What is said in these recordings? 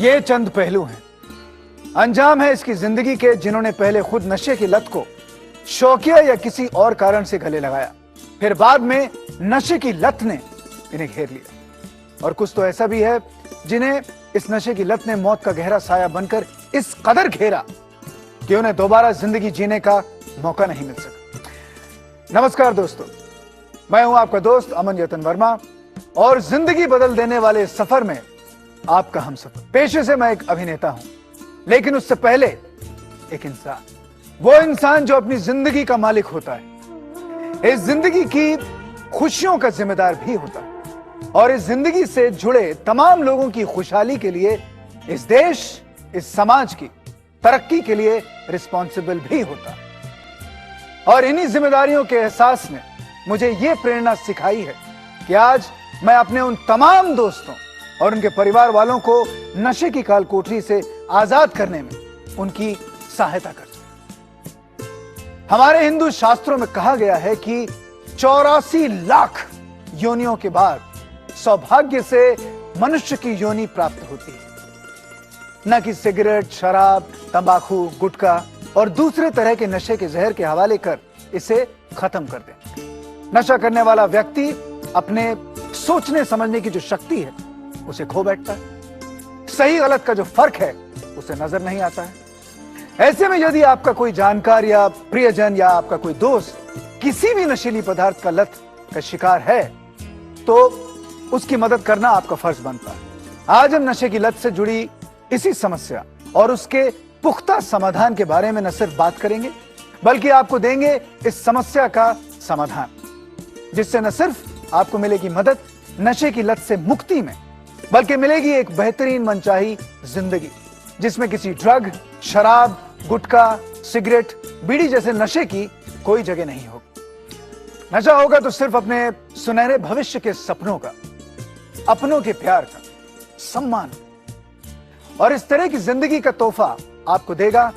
ये चंद पहलू हैं, अंजाम है इसकी जिंदगी के, जिन्होंने पहले खुद नशे की लत को शौकिया या किसी और कारण से गले लगाया, फिर बाद में नशे की लत ने इन्हें घेर लिया। और कुछ तो ऐसा भी है जिन्हें इस नशे की लत ने मौत का गहरा साया बनकर इस कदर घेरा कि उन्हें दोबारा जिंदगी जीने का मौका नहीं मिल सका। नमस्कार दोस्तों, मैं हूं आपका दोस्त अमन यतन वर्मा और जिंदगी बदल देने वाले इस सफर में आपका हमसफर। पेशे से मैं एक अभिनेता हूं, लेकिन उससे पहले एक इंसान, वो इंसान जो अपनी जिंदगी का मालिक होता है, इस जिंदगी की खुशियों का जिम्मेदार भी होता है और इस जिंदगी से जुड़े तमाम लोगों की खुशहाली के लिए, इस देश, इस समाज की तरक्की के लिए रिस्पॉन्सिबल भी होता है। और इन्हीं जिम्मेदारियों के एहसास ने मुझे यह प्रेरणा सिखाई है कि आज मैं अपने उन तमाम दोस्तों और उनके परिवार वालों को नशे की काल कोठरी से आजाद करने में उनकी सहायता कर सकूं। हमारे हिंदू शास्त्रों में कहा गया है कि 84 लाख योनियों के बाद सौभाग्य से मनुष्य की योनि प्राप्त होती है, न कि सिगरेट, शराब, तंबाकू, गुटखा और दूसरे तरह के नशे के जहर के हवाले कर इसे खत्म कर दें। नशा करने वाला व्यक्ति अपने सोचने समझने की जो शक्ति है उसे खो बैठता है, सही गलत का जो फर्क है उसे नजर नहीं आता है। ऐसे में यदि आपका कोई जानकार या प्रियजन या आपका कोई दोस्त किसी भी नशीली पदार्थ का लत का शिकार है तो उसकी मदद करना आपका फर्ज बनता है। आज हम नशे की लत से जुड़ी इसी समस्या और उसके पुख्ता समाधान के बारे में न सिर्फ बात करेंगे बल्कि आपको देंगे इस समस्या का समाधान, जिससे न सिर्फ आपको मिलेगी मदद नशे की लत से मुक्ति में, बल्कि मिलेगी एक बेहतरीन मनचाही जिंदगी जिसमें किसी ड्रग, शराब, गुटखा, सिगरेट, बीड़ी जैसे नशे की कोई जगह नहीं होगी। नशा होगा तो सिर्फ अपने सुनहरे भविष्य के सपनों का, अपनों के प्यार का, सम्मान और इस तरह की जिंदगी का तोहफा आपको देगा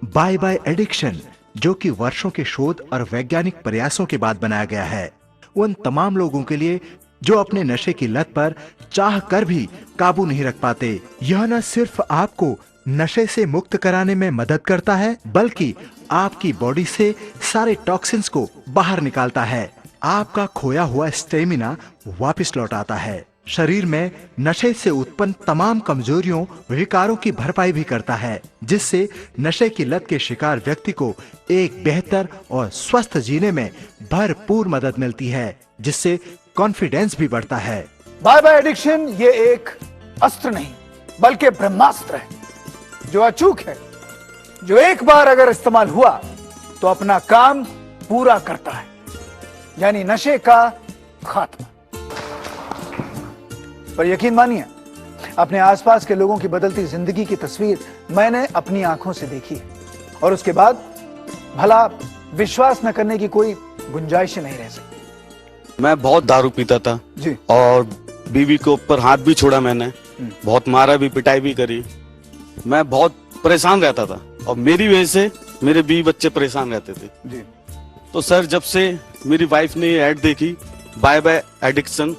बाय बाय एडिक्शन, जो कि वर्षों के शोध और वैज्ञानिक प्रयासों के बाद बनाया गया है उन तमाम लोगों के लिए जो अपने नशे की लत पर चाह कर भी काबू नहीं रख पाते। यह न सिर्फ आपको नशे से मुक्त कराने में मदद करता है बल्कि आपकी बॉडी से सारे टॉक्सिन्स को बाहर निकालता है, आपका खोया हुआ स्टेमिना वापस लौटाता है, शरीर में नशे से उत्पन्न तमाम कमजोरियों, विकारों की भरपाई भी करता है, जिससे नशे की लत के शिकार व्यक्ति को एक बेहतर और स्वस्थ जीने में भरपूर मदद मिलती है, जिससे कॉन्फिडेंस भी बढ़ता है। बाय बाय एडिक्शन ये एक अस्त्र नहीं बल्कि ब्रह्मास्त्र है जो अचूक है, जो एक बार अगर इस्तेमाल हुआ तो अपना काम पूरा करता है, यानी नशे का खात्मा। पर यकीन मानिए, अपने आसपास के लोगों की बदलती जिंदगी की तस्वीर मैंने अपनी आंखों से देखी है और उसके बाद भला विश्वास न करने की कोई गुंजाइश नहीं रह सकती। मैं बहुत दारू पीता था जी, और बीवी के ऊपर हाथ भी छोड़ा मैंने, बहुत मारा भी, पिटाई भी करी। मैं बहुत परेशान रहता था और मेरी वजह से मेरे बीवी बच्चे परेशान रहते थे जी। तो सर, जब से मेरी वाइफ ने ये ऐड देखी बाय बाय एडिक्शन,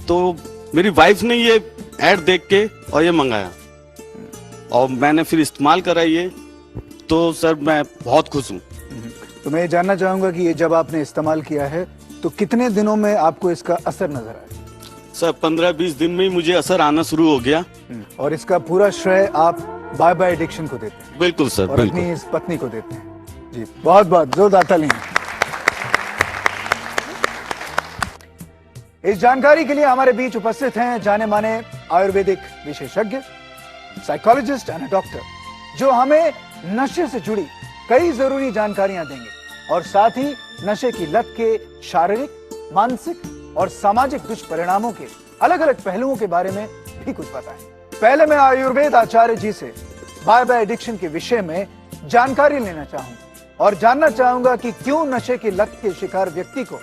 तो मेरी वाइफ ने ये ऐड देख के और ये मंगाया और मैंने फिर इस्तेमाल करा ये, तो सर मैं बहुत खुश हूँ। तो मैं ये जानना चाहूंगा कि ये जब आपने इस्तेमाल किया है तो कितने दिनों में आपको इसका असर नजर आया? सर 15-20 दिन में ही मुझे असर आना शुरू हो गया। और इसका पूरा श्रेय आप बाय बाय एडिक्शन को देते हैं? बिल्कुल सर, और बिल्कुल। अपनी इस पत्नी को देते हैं। जी, बहुत बहुत जोरदार तालियां। इस जानकारी के लिए हमारे बीच उपस्थित हैं जाने माने आयुर्वेदिक विशेषज्ञ, साइकोलॉजिस्ट एंड डॉक्टर, जो हमें नशे से जुड़ी कई जरूरी जानकारियां देंगे और साथ ही नशे की लत के शारीरिक, मानसिक और सामाजिक दुष्परिणामों के अलग अलग पहलुओं के बारे में भी कुछ बताएं। पहले मैं आयुर्वेद आचार्य जी से बाय बाय एडिक्शन के विषय में जानकारी लेना चाहूंगा और जानना चाहूंगा कि क्यों नशे की लत के शिकार व्यक्ति को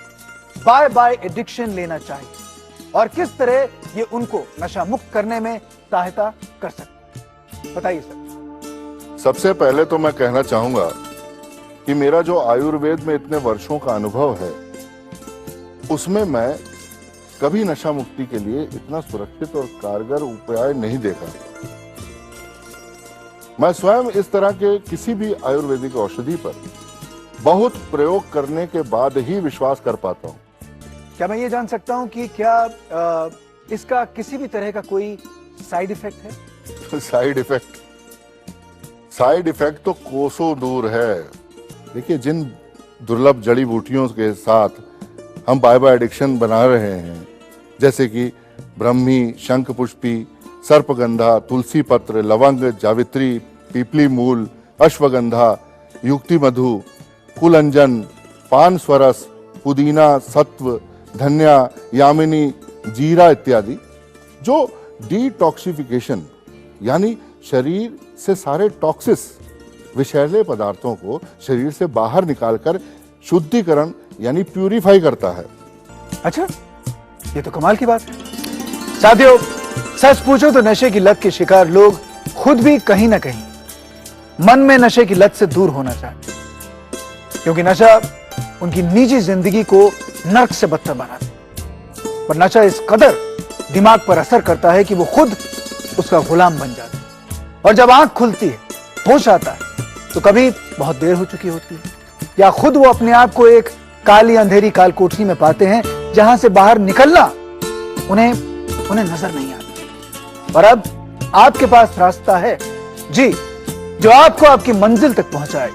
बाय बाय एडिक्शन लेना चाहिए और किस तरह ये उनको नशा मुक्त करने में सहायता कर सकता है। बताइए सर। सबसे पहले तो मैं कहना चाहूंगा कि मेरा जो आयुर्वेद में इतने वर्षों का अनुभव है उसमें मैं कभी नशा मुक्ति के लिए इतना सुरक्षित और कारगर उपाय नहीं देखा। मैं स्वयं इस तरह के किसी भी आयुर्वेदिक औषधि पर बहुत प्रयोग करने के बाद ही विश्वास कर पाता हूँ। क्या मैं ये जान सकता हूं कि क्या इसका किसी भी तरह का कोई साइड इफेक्ट है? साइड इफेक्ट तो कोसों दूर है। देखिए, जिन दुर्लभ जड़ी बूटियों के साथ हम बाय एडिक्शन बना रहे हैं, जैसे कि ब्रह्मी, शंख पुष्पी, सर्पगंधा, तुलसी पत्र, लवंग, जावित्री, पीपली मूल, अश्वगंधा, युक्ति मधु, कुलंजन, पान स्वरस, पुदीना, सत्व, धन्या, यामिनी, जीरा इत्यादि, जो डिटॉक्सिफिकेशन यानी शरीर से सारे टॉक्सिस विषैले पदार्थों को शरीर से बाहर निकालकर शुद्धिकरण यानी प्यूरिफाई करता है। अच्छा, ये तो कमाल की बात है। साथियों, सच पूछो तो नशे की लत के शिकार लोग खुद भी कहीं ना कहीं मन में नशे की लत से दूर होना चाहते हैं, क्योंकि नशा उनकी निजी जिंदगी को नर्क से बदतर बनाता है। पर नशा इस कदर दिमाग पर असर करता है कि वो खुद उसका गुलाम बन जाता है। और जब आंख खुलती है, होश आता है, तो कभी बहुत देर हो चुकी होती है, या खुद वो अपने आप को एक काली अंधेरी काल कोठरी में पाते हैं जहां से बाहर निकलना उन्हें नजर नहीं आता। और अब आपके पास रास्ता है जी, जो आपको आपकी मंजिल तक पहुंचाए,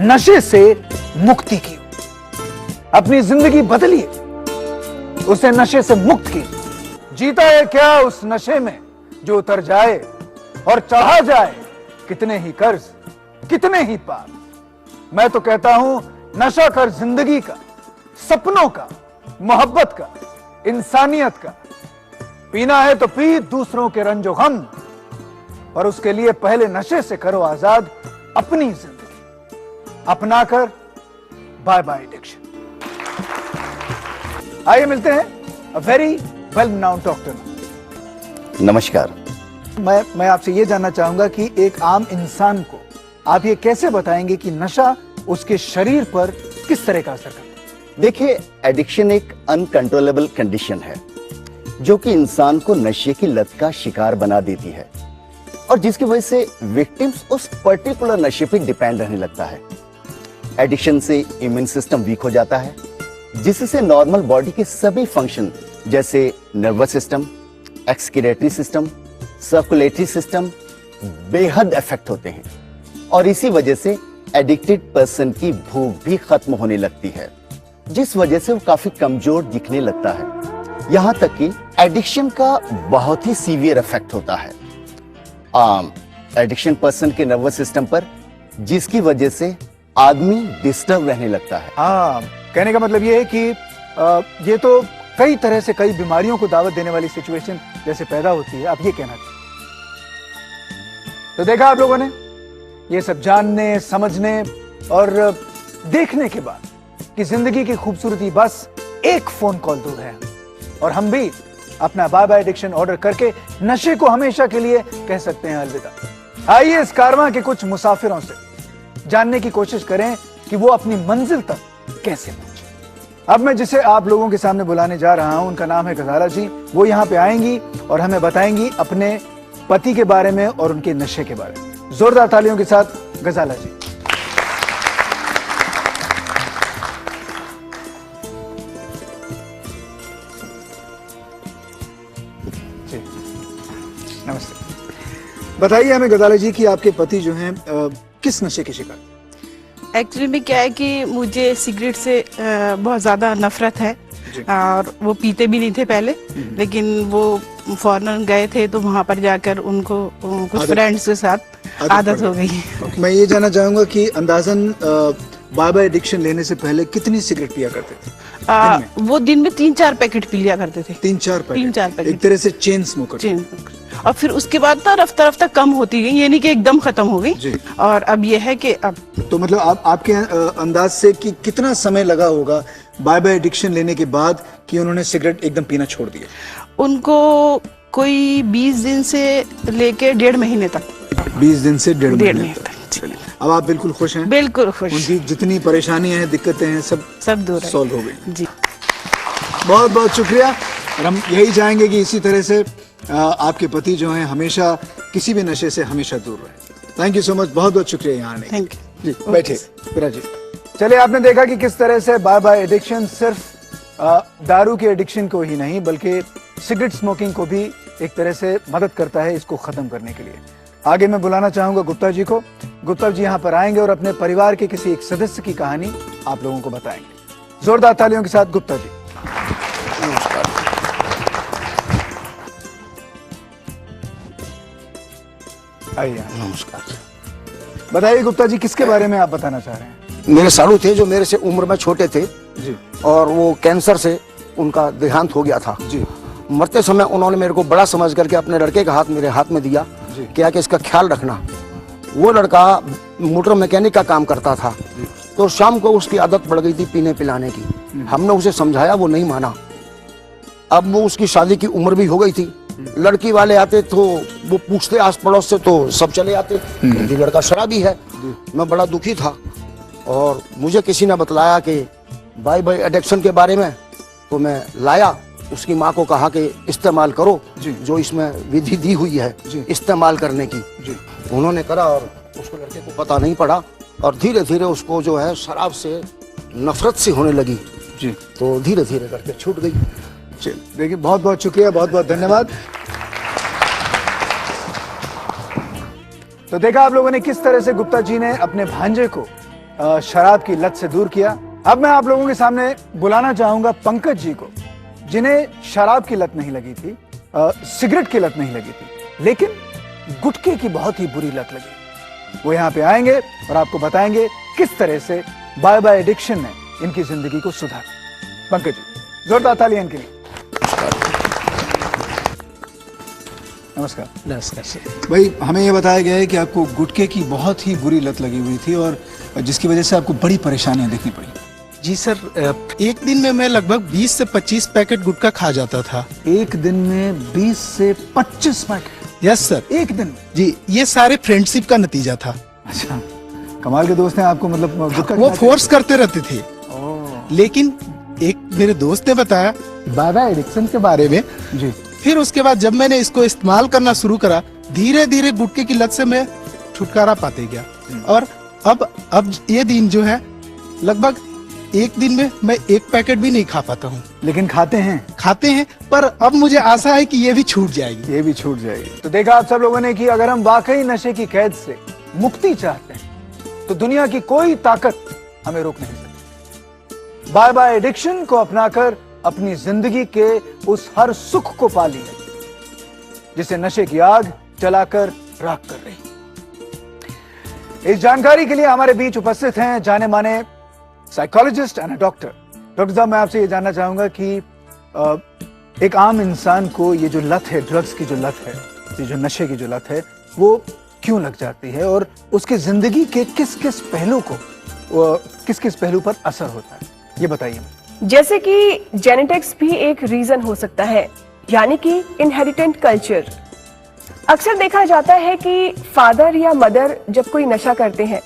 नशे से मुक्ति की। अपनी जिंदगी बदलिए, उसे नशे से मुक्त कीजिए। जीता है क्या उस नशे में जो उतर जाए और चढ़ा जाए कितने ही कर्ज, कितने ही पाप। मैं तो कहता हूं, नशा कर जिंदगी का, सपनों का, मोहब्बत का, इंसानियत का। पीना है तो पी दूसरों के रंजो गम, और उसके लिए पहले नशे से करो आजाद अपनी जिंदगी। अपनाकर बाय बाय एडिक्शन। आइए मिलते हैं a very well known doctor. नमस्कार। मैं आपसे ये जानना चाहूंगा कि एक आम इंसान को आप ये कैसे बताएंगे कि नशा उसके शरीर पर किस तरह का असर करता है? देखिए, एडिक्शन एक अनकंट्रोलेबल कंडीशन है जो कि इंसान को नशे की लत का शिकार बना देती है, और जिसकी वजह से विक्टिम्स उस पर्टिकुलर नशे पे डिपेंड रहने लगता है। एडिक्शन से इम्यून सिस्टम वीक हो जाता है, जिससे नॉर्मल बॉडी के सभी फंक्शन जैसे nervous system, excretory system, circulatory system बेहद इफेक्ट होते हैं, और इसी वजह से एडिक्टेड पर्सन की भूख भी खत्म होने लगती है, जिस वजह से वो काफी कमजोर दिखने लगता है। यहां तक कि एडिक्शन का बहुत ही सीवियर इफेक्ट होता है एडिक्शन पर्सन के नर्वस सिस्टम पर, जिसकी वजह से आदमी डिस्टर्ब रहने लगता है। हाँ, कहने का मतलब ये है कि ये तो कई तरह से कई बीमारियों को दावत देने वाली सिचुएशन जैसे पैदा होती है, आप ये कहना चाहते। तो देखा आप लोगों ने, ये सब जानने, समझने और देखने के बाद कि जिंदगी की खूबसूरती बस एक फोन कॉल दूर है, और हम भी अपना बाय बाय एडिक्शन ऑर्डर करके नशे को हमेशा के लिए कह सकते हैं अलविदा। आइए इस कारवां के कुछ मुसाफिरों से जानने की कोशिश करें कि वो अपनी मंजिल तक कैसे पहुंचे। अब मैं जिसे आप लोगों के सामने बुलाने जा रहा हूं, उनका नाम है गजाला जी। वो यहाँ पे आएंगी और हमें बताएंगी अपने पति के बारे में और उनके नशे के बारे में। जोरदार तालियों के साथ गजाला जी। जी नमस्ते। बताइए हमें गजाला जी कि आपके पति जो हैं किस नशे के शिकार? एक्चुअली में क्या है कि मुझे सिगरेट से बहुत ज़्यादा नफरत है, और वो पीते भी नहीं थे पहले, लेकिन वो फॉरेन गए थे तो वहाँ पर जाकर उनको कुछ फ्रेंड्स के साथ आदत हो गई। मैं ये जानना चाहूंगा कि अंदाजन बाय बाय एडिक्शन लेने से पहले कितनी सिगरेट पिया करते थे? वो दिन में 3-4 पैकेट पी लिया करते थे। 3-4 पैकेट, एक तरह से चेन स्मोकर। और फिर उसके बाद ना रफ्ता रफ्ता कम होती गई, ये नहीं कि एकदम खत्म हो गई। और अब ये है कि अब तो मतलब आपके अंदाज से कि कितना समय लगा होगा बाय बाय एडिक्शन लेने के बाद कि उन्होंने सिगरेट एकदम पीना छोड़ दिया? उनको कोई 20 दिन से लेके 1.5 महीने तक। 20 दिन से 1.5 महीने तक। तक। अब आप बिल्कुल खुश हैं? बिल्कुल खुश। उनकी जितनी परेशानियां हैं, दिक्कतें हैं, सब दूर सॉल्व हो गई। जी, बहुत बहुत शुक्रिया। और हम यही चाहेंगे कि इसी तरह से आपके पति जो हैं हमेशा किसी भी नशे से हमेशा दूर रहे। थैंक यू सो मच, बहुत बहुत शुक्रिया यहाँ आने के लिए। Thank you. जी बैठिए फिरा जी। चलिए, आपने देखा कि किस तरह से बाय बाय एडिक्शन सिर्फ दारू के एडिक्शन को ही नहीं बल्कि सिगरेट स्मोकिंग को भी एक तरह से मदद करता है इसको खत्म करने के लिए। आगे मैं बुलाना चाहूंगा गुप्ता जी को। गुप्ता जी यहाँ पर आएंगे और अपने परिवार के किसी एक सदस्य की कहानी आप लोगों को बताएंगे। जोरदार तालियों के साथ गुप्ता जी। आइए। नमस्कार। बताइए गुप्ता जी, किसके बारे में आप बताना चाह रहे हैं? मेरे सालू थे जो मेरे से उम्र में छोटे थे जी और वो कैंसर से उनका देहांत हो गया था। जी मरते समय उन्होंने मेरे को बड़ा समझ करके अपने लड़के का हाथ मेरे हाथ में दिया, जी। क्या कि इसका ख्याल रखना। वो लड़का मोटर मैकेनिक का काम करता था, तो शाम को उसकी आदत पड़ गई थी पीने पिलाने की। हमने उसे समझाया, वो नहीं माना। अब वो उसकी शादी की उम्र भी हो गई थी। लड़की वाले आते तो वो पूछते आस पड़ोस से, तो सब चले आते, ये लड़का शराबी है। मैं बड़ा दुखी था और मुझे किसी ने बतलाया कि बाय बाय एडिक्शन के बारे में, तो मैं लाया। उसकी माँ को कहा कि इस्तेमाल करो, जी। जो इसमें विधि दी हुई है जी। इस्तेमाल करने की। जी उन्होंने करा और उसको लड़के को पता नहीं पड़ा और धीरे धीरे उसको जो है शराब से नफरत सी होने लगी, जी। तो धीरे धीरे करके छूट गई। चलिए, देखिए, बहुत बहुत शुक्रिया, बहुत बहुत धन्यवाद। तो देखा आप लोगों ने किस तरह से गुप्ता जी ने अपने भांजे को शराब की लत से दूर किया। अब मैं आप लोगों के सामने बुलाना चाहूंगा पंकज जी को, जिन्हें शराब की लत नहीं लगी थी, सिगरेट की लत नहीं लगी थी, लेकिन गुटखे की बहुत ही बुरी लत लगी। वो यहाँ पे आएंगे और आपको बताएंगे किस तरह से बाय बाय एडिक्शन ने इनकी जिंदगी को सुधारा। पंकज जी, जोरदार तालियां इनके लिए। नमस्कार। नमस्कार सर। भाई, हमें यह बताया गया है कि आपको गुटखे की बहुत ही बुरी लत लगी हुई थी और जिसकी वजह से आपको बड़ी परेशानियां देखनी पड़ी। जी सर, एक दिन में मैं लगभग 20 से 25 पैकेट गुटखा खा जाता था। एक दिन में 20 से 25 पैकेट? Yes sir. एक दिन? जी, ये सारे फ्रेंडशिप का नतीजा था। अच्छा, कमाल के दोस्त हैं आपको, मतलब गुटखा वो खिलाते फोर्स करते रहते थे। ओह, लेकिन एक मेरे दोस्त ने बताया बाय बाय एडिक्शन के बारे में। जी। फिर उसके बाद जब मैंने इसको इस्तेमाल करना शुरू करा, धीरे धीरे गुटखे की लत से मैं छुटकारा पाते गया। और अब ये दिन जो है, लगभग एक दिन में मैं एक पैकेट भी नहीं खा पाता हूँ। लेकिन खाते हैं, पर अब मुझे आशा है कि ये भी छूट जाएगी। ये भी छूट जाएगी। तो देखा आप सब लोगों ने कि अगर हम वाकई नशे की कैद से मुक्ति चाहते हैं तो दुनिया की कोई ताकत हमें रोक नहीं सकती। बाय बाय एडिक्शन को अपनाकर अपनी जिंदगी के उस हर सुख को पा लिया जिसे नशे की आग जलाकर राख कर रही। इस जानकारी के लिए हमारे बीच उपस्थित हैं जाने माने साइकोलॉजिस्ट एंड डॉक्टर। डॉक्टर साहब, मैं आपसे ये जानना चाहूंगा कि एक आम इंसान को ये जो लत है, ड्रग्स की जो लत है, ये जो नशे की जो लत है, वो क्यों लग जाती है और उसके जिंदगी के किस किस पहलू पर असर होता है, ये बताइए। जैसे कि जेनेटिक्स भी एक रीजन हो सकता है, यानी कि इनहेरिटेंट कल्चर। अक्सर देखा जाता है कि फादर या मदर जब कोई नशा करते हैं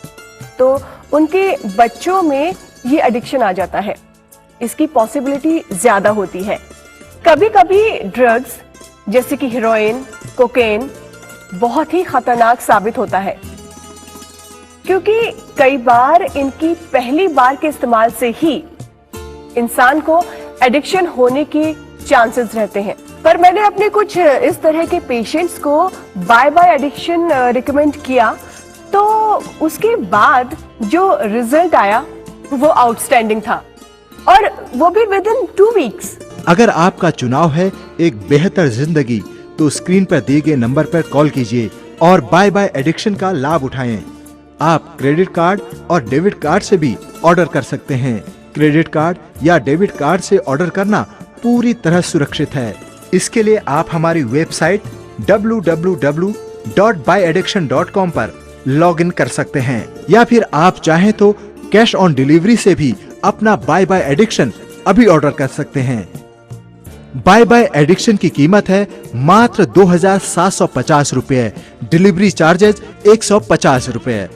तो उनके बच्चों में ये एडिक्शन आ जाता है। इसकी पॉसिबिलिटी ज्यादा होती है। कभी कभी ड्रग्स जैसे कि हेरोइन, कोकेन बहुत ही खतरनाक साबित होता है, क्योंकि कई बार इनकी पहली बार के इस्तेमाल से ही इंसान को एडिक्शन होने के चांसेस रहते हैं। पर मैंने अपने कुछ इस तरह के पेशेंट्स को बाय बाय एडिक्शन रिकमेंड किया, तो उसके बाद जो रिजल्ट आया वो आउटस्टैंडिंग था, और वो भी विद इन 2 वीक्स। अगर आपका चुनाव है एक बेहतर जिंदगी, तो स्क्रीन पर दिए गए नंबर पर कॉल कीजिए और बाय बाय एडिक्शन का लाभ उठाएं। आप क्रेडिट कार्ड और डेबिट कार्ड से भी ऑर्डर कर सकते हैं। क्रेडिट कार्ड या डेबिट कार्ड से ऑर्डर करना पूरी तरह सुरक्षित है। इसके लिए आप हमारी वेबसाइट www.buyaddiction.com पर लॉग इन कर सकते हैं, या फिर आप चाहें तो कैश ऑन डिलीवरी से भी अपना बाय बाय एडिक्शन अभी ऑर्डर कर सकते हैं। बाय बाय एडिक्शन की कीमत है मात्र 2750 रुपए, डिलीवरी चार्जेस 150 रुपए।